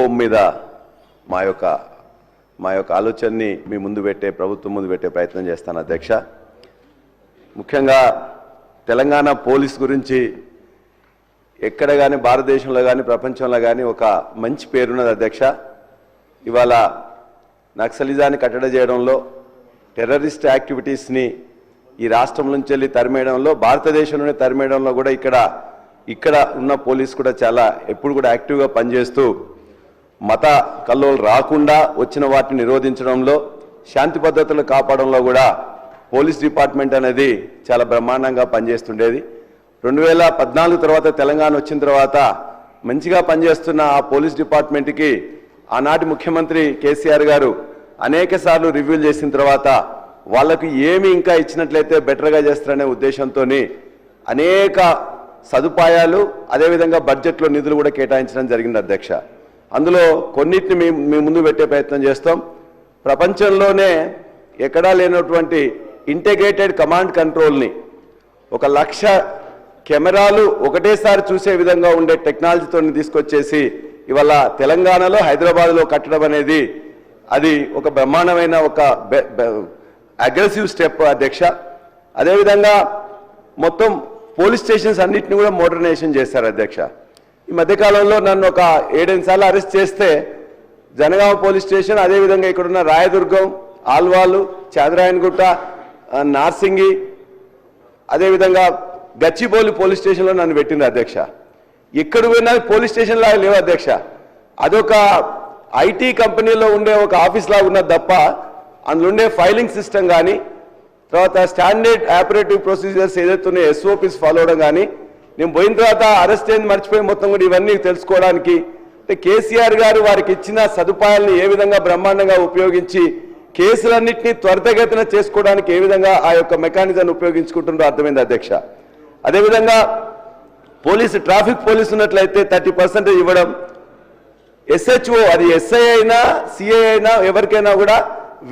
Home మీద మా యొక్క ఆలోచనని మీ ముందు పెట్టే ప్రభుత్వం ముందు పెట్టే ప్రయత్నం చేస్తాను అధ్యక్ష. ముఖ్యంగా తెలంగాణ పోలీస్ గురించి ఎక్కడ కానీ భారతదేశంలో కానీ ప్రపంచంలో కానీ ఒక మంచి పేరున్నది అధ్యక్ష. ఇవాళ నక్సలిజాన్ని కట్టడి చేయడంలో, టెర్రరిస్ట్ యాక్టివిటీస్ని ఈ రాష్ట్రం నుంచి వెళ్ళి తరిమేయడంలో, భారతదేశంలోనే తరిమేయడంలో కూడా ఇక్కడ ఉన్న పోలీస్ కూడా చాలా ఎప్పుడు కూడా యాక్టివ్గా పనిచేస్తూ మత కల్లోలు రాకుండా వచ్చిన వాటిని నిరోధించడంలో, శాంతి భద్రతలు కాపాడంలో కూడా పోలీస్ డిపార్ట్మెంట్ అనేది చాలా బ్రహ్మాండంగా పనిచేస్తుండేది. 2014 తర్వాత తెలంగాణ వచ్చిన తర్వాత మంచిగా పనిచేస్తున్న ఆ పోలీస్ డిపార్ట్మెంట్కి ఆనాటి ముఖ్యమంత్రి కేసీఆర్ గారు అనేక సార్లు రివ్యూలు చేసిన తర్వాత వాళ్ళకు ఏమి ఇంకా ఇచ్చినట్లయితే బెటర్గా చేస్తారనే ఉద్దేశంతో అనేక సదుపాయాలు అదేవిధంగా బడ్జెట్లో నిధులు కూడా కేటాయించడం జరిగింది అధ్యక్ష. అందులో కొన్నిటిని మీ ముందు పెట్టే ప్రయత్నం చేస్తాం. ప్రపంచంలోనే ఎక్కడా లేనటువంటి ఇంటిగ్రేటెడ్ కమాండ్ కంట్రోల్ని 1,00,000 కెమెరాలు ఒకటేసారి చూసే విధంగా ఉండే టెక్నాలజీతో తీసుకొచ్చేసి ఇవాళ తెలంగాణలో హైదరాబాద్లో కట్టడం అనేది అది ఒక బ్రహ్మాండమైన ఒక అగ్రెసివ్ స్టెప్ అధ్యక్ష. అదేవిధంగా మొత్తం పోలీస్ స్టేషన్స్ అన్నింటినీ కూడా మోడర్నైజేషన్ చేశారు అధ్యక్ష. ఈ మధ్యకాలంలో నన్ను ఒక 7-8 సార్లు అరెస్ట్ చేస్తే జనగామ పోలీస్ స్టేషన్, అదేవిధంగా ఇక్కడున్న రాయదుర్గం, ఆల్వాలు, చాంద్రాయణగుట్ట, నార్సింగి, అదేవిధంగా గచ్చిబౌలి పోలీస్ స్టేషన్లో నన్ను పెట్టింది అధ్యక్ష. ఎక్కడ పోయినా పోలీస్ స్టేషన్ లాగా లేవు అధ్యక్ష. అదొక ఐటీ కంపెనీలో ఉండే ఒక ఆఫీస్ లాగా ఉన్నది తప్ప అందులో ఉండే ఫైలింగ్ సిస్టమ్ కానీ, తర్వాత స్టాండర్డ్ ఆపరేటివ్ ప్రొసీజర్స్ ఏదైతే ఉన్నాయో SOPs ఫాలో అవడం కానీ, నేను పోయిన తర్వాత అరెస్ట్ అయింది మర్చిపోయి మొత్తం కూడా ఇవన్నీ తెలుసుకోవడానికి అంటే కేసీఆర్ గారు వారికి ఇచ్చిన సదుపాయాలను ఏ విధంగా బ్రహ్మాండంగా ఉపయోగించి కేసులన్నింటినీ త్వరితగతిన చేసుకోవడానికి ఏ విధంగా ఆ యొక్క మెకానిజాన్ని ఉపయోగించుకుంటుందో అర్థమైంది అధ్యక్ష. అదేవిధంగా ట్రాఫిక్ పోలీసు ఉన్నట్లయితే 30% ఇవ్వడం, SHO అది SI అయినా CI అయినా ఎవరికైనా కూడా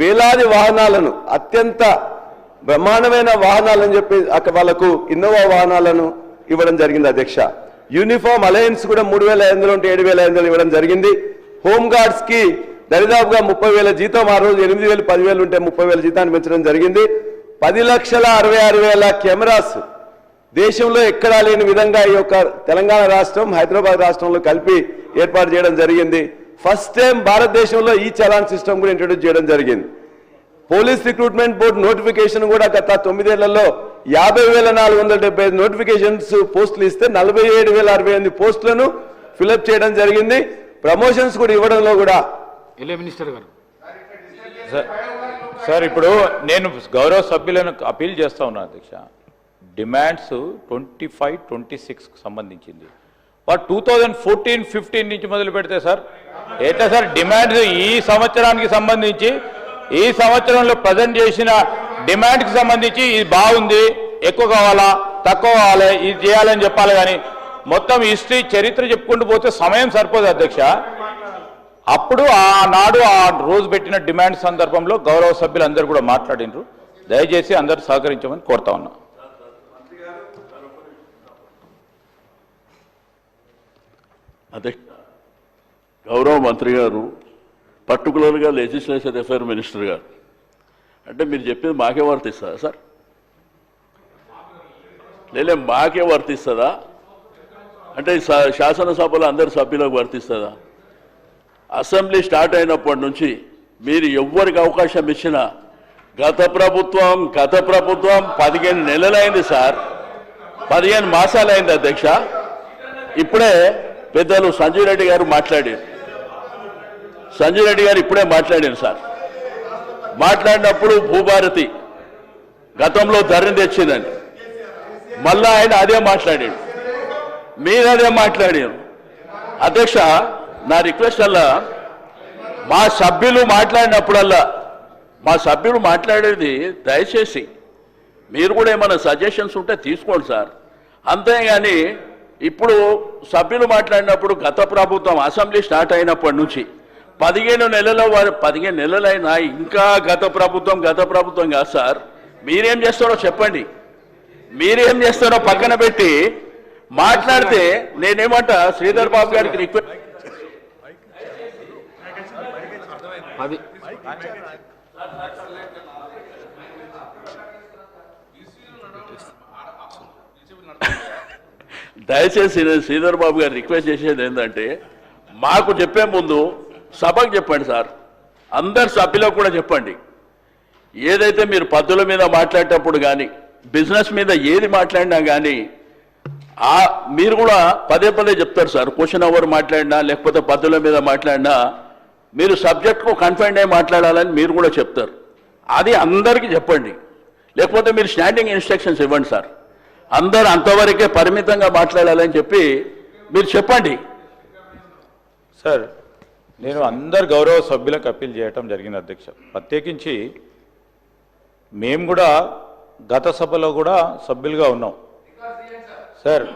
వేలాది వాహనాలను, అత్యంత బ్రహ్మాండమైన వాహనాలని చెప్పి అక్కడ వాళ్ళకు ఇన్నోవా వాహనాలను ఇవ్వడం జరిగింది అధ్యక్ష. యూనిఫామ్ అలయన్స్ కూడా 3,500 ఉంటే 7,500 ఇవ్వడం జరిగింది. హోంగార్డ్స్ కి దరిదాపుగా 30,000 జీతం, ఆ రోజు 8,000 10,000 ఉంటే 30,000 జీతాన్ని పెంచడం జరిగింది. 10,66,000 కెమెరాస్ దేశంలో ఎక్కడా లేని విధంగా ఈ యొక్క తెలంగాణ రాష్ట్రం, హైదరాబాద్ రాష్ట్రంలో కలిపి ఏర్పాటు చేయడం జరిగింది. ఫస్ట్ టైం భారతదేశంలో ఈ చలాన్ సిస్టమ్ కూడా ఇంట్రొడ్యూస్ చేయడం జరిగింది. పోలీస్ రిక్రూట్మెంట్ బోర్డు నోటిఫికేషన్ కూడా గత 9 ఏళ్లలో 50,475 నోటిఫికేషన్స్ పోస్టులు ఇస్తే 47,068 పోస్టులను ఫిలప్ చేయడం జరిగింది. ప్రమోషన్స్ కూడా ఇవ్వడంలో కూడా మినిస్టర్ గారు సార్ ఇప్పుడు నేను గౌరవ సభ్యులను అపీల్ చేస్తా ఉన్నాను అధ్యక్ష. డిమాండ్స్ 25-26కు సంబంధించింది. వారు 2014-15 నుంచి మొదలు పెడితే సార్ ఎట్లా సార్ డిమాండ్స్ ఈ సంవత్సరానికి సంబంధించి ఈ సంవత్సరంలో ప్రజెంట్ చేసిన డిమాండ్కి సంబంధించి ఇది బాగుంది, ఎక్కువ కావాలా తక్కువ కావాలి, ఇది చేయాలని చెప్పాలి. కానీ మొత్తం హిస్టరీ చరిత్ర చెప్పుకుంటూ పోతే సమయం సరిపోదు అధ్యక్ష. అప్పుడు ఆనాడు ఆ రోజు పెట్టిన డిమాండ్ సందర్భంలో గౌరవ సభ్యులందరూ కూడా మాట్లాడినారు. దయచేసి అందరూ సహకరించమని కోరుతా ఉన్నా. అదే గౌరవ మంత్రి గారు, పర్టికులర్గా లెజిస్లేషన్ అఫైర్ మినిస్టర్ గారు, అంటే మీరు చెప్పేది మాకే వర్తిస్తుందా సార్? లేలే మాకే వర్తిస్తుందా అంటే శాసనసభలో అందరి సభ్యులకు వర్తిస్తుందా? అసెంబ్లీ స్టార్ట్ అయినప్పటి నుంచి మీరు ఎవ్వరికి అవకాశం ఇచ్చినా గత ప్రభుత్వం 15 నెలలైంది సార్, 15 మాసాలైంది అధ్యక్ష. ఇప్పుడే పెద్దలు సంజయ్ రెడ్డి గారు మాట్లాడారు. సంజయ్ రెడ్డి గారు ఇప్పుడే మాట్లాడారు సార్. మాట్లాడినప్పుడు భూభారతి గతంలో ధరని తెచ్చిందని మళ్ళా ఆయన అదే మాట్లాడాడు, మీరు అదే మాట్లాడారు. అధ్యక్ష, నా రిక్వెస్ట్ అలా మా సభ్యులు మాట్లాడినప్పుడల్లా మా సభ్యులు మాట్లాడేది దయచేసి మీరు కూడా ఏమైనా సజెషన్స్ ఉంటే తీసుకోండి సార్. అంతేగాని ఇప్పుడు సభ్యులు మాట్లాడినప్పుడు గత ప్రభుత్వం అసెంబ్లీ స్టార్ట్ అయినప్పటి నుంచి 15 నెలలైనా ఇంకా గత ప్రభుత్వం కాదు సార్. మీరేం చేస్తారో చెప్పండి, మీరేం చేస్తారో పక్కన పెట్టి మాట్లాడితే నేనేమంటా శ్రీధర్ బాబు గారికి రిక్వెస్ట్ 10 దయచేసి నేను శ్రీధర్ బాబు గారు రిక్వెస్ట్ చేసేది ఏంటంటే మాకు చెప్పే ముందు సభకు చెప్పండి సార్, అందరు సభ్యులకు కూడా చెప్పండి. ఏదైతే మీరు పద్ధతుల మీద మాట్లాడేటప్పుడు కానీ బిజినెస్ మీద ఏది మాట్లాడినా కానీ మీరు కూడా పదే పదే చెప్తారు సార్. క్వశ్చన్ అవర్ మాట్లాడినా లేకపోతే పద్ధతుల మీద మాట్లాడినా మీరు సబ్జెక్ట్కు కన్ఫైన్డ్ అయి మాట్లాడాలని మీరు కూడా చెప్తారు. అది అందరికీ చెప్పండి, లేకపోతే మీరు స్టాండింగ్ ఇన్స్ట్రక్షన్స్ ఇవ్వండి సార్. అందరూ అంతవరకే పరిమితంగా మాట్లాడాలని చెప్పి మీరు చెప్పండి. సార్, నేను అందరు గౌరవ సభ్యులకు అప్పీల్ చేయటం జరిగింది అధ్యక్ష. ప్రత్యేకించి మేము కూడా గత సభలో కూడా సభ్యులుగా ఉన్నాం సార్.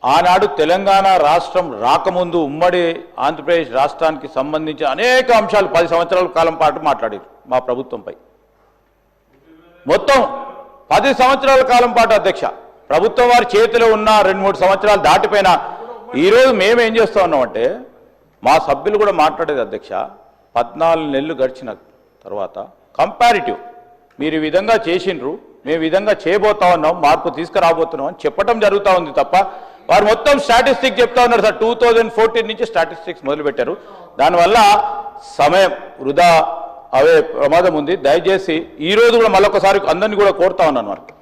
ఆనాడు తెలంగాణ రాష్ట్రం రాకముందు ఉమ్మడి ఆంధ్రప్రదేశ్ రాష్ట్రానికి సంబంధించిన అనేక అంశాలు 10 సంవత్సరాల కాలం పాటు మాట్లాడారు మా ప్రభుత్వంపై. మొత్తం 10 సంవత్సరాల కాలం పాటు అధ్యక్ష ప్రభుత్వం వారి చేతిలో ఉన్న 2-3 సంవత్సరాలు దాటిపోయినా ఈరోజు మేము ఏం చేస్తా ఉన్నామంటే మా సభ్యులు కూడా మాట్లాడేది అధ్యక్ష, 14 నెలలు గడిచిన తర్వాత కంపారిటివ్ మీరు ఈ విధంగా చేసిండ్రు, మేము ఈ విధంగా చేయబోతా ఉన్నాం, మార్పు తీసుకురాబోతున్నాం అని చెప్పడం జరుగుతూ ఉంది తప్ప వారు మొత్తం స్టాటిస్టిక్స్ చెప్తా ఉన్నారు సార్. 2014 నుంచి స్టాటిస్టిక్స్ మొదలుపెట్టారు. దానివల్ల సమయం వృధా అవే ప్రమాదం ఉంది. దయచేసి ఈరోజు కూడా మళ్ళొకసారి అందరినీ కూడా కోరుతా ఉన్నాను, వరకు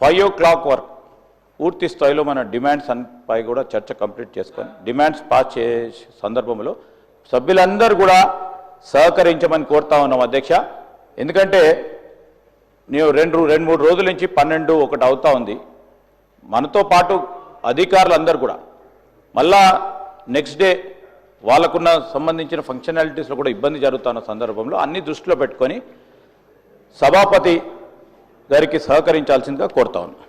5 o'clock వరకు పూర్తి స్థాయిలో మన డిమాండ్స్ పై కూడా చర్చ కంప్లీట్ చేసుకొని డిమాండ్స్ పాస్ చేసే సందర్భంలో సభ్యులందరూ కూడా సహకరించమని కోరుతా ఉన్నాం అధ్యక్ష. ఎందుకంటే నేను 2-3 రోజుల నుంచి 12-1 అవుతా ఉంది. మనతో పాటు అధికారులందరూ కూడా మళ్ళా నెక్స్ట్ డే వాళ్ళకున్న సంబంధించిన ఫంక్షనాలిటీస్లో కూడా ఇబ్బంది జరుగుతున్న సందర్భంలో అన్ని దృష్టిలో పెట్టుకొని సభాపతి గారికి సహకరించాల్సిందిగా కోరుతా ఉన్నాను.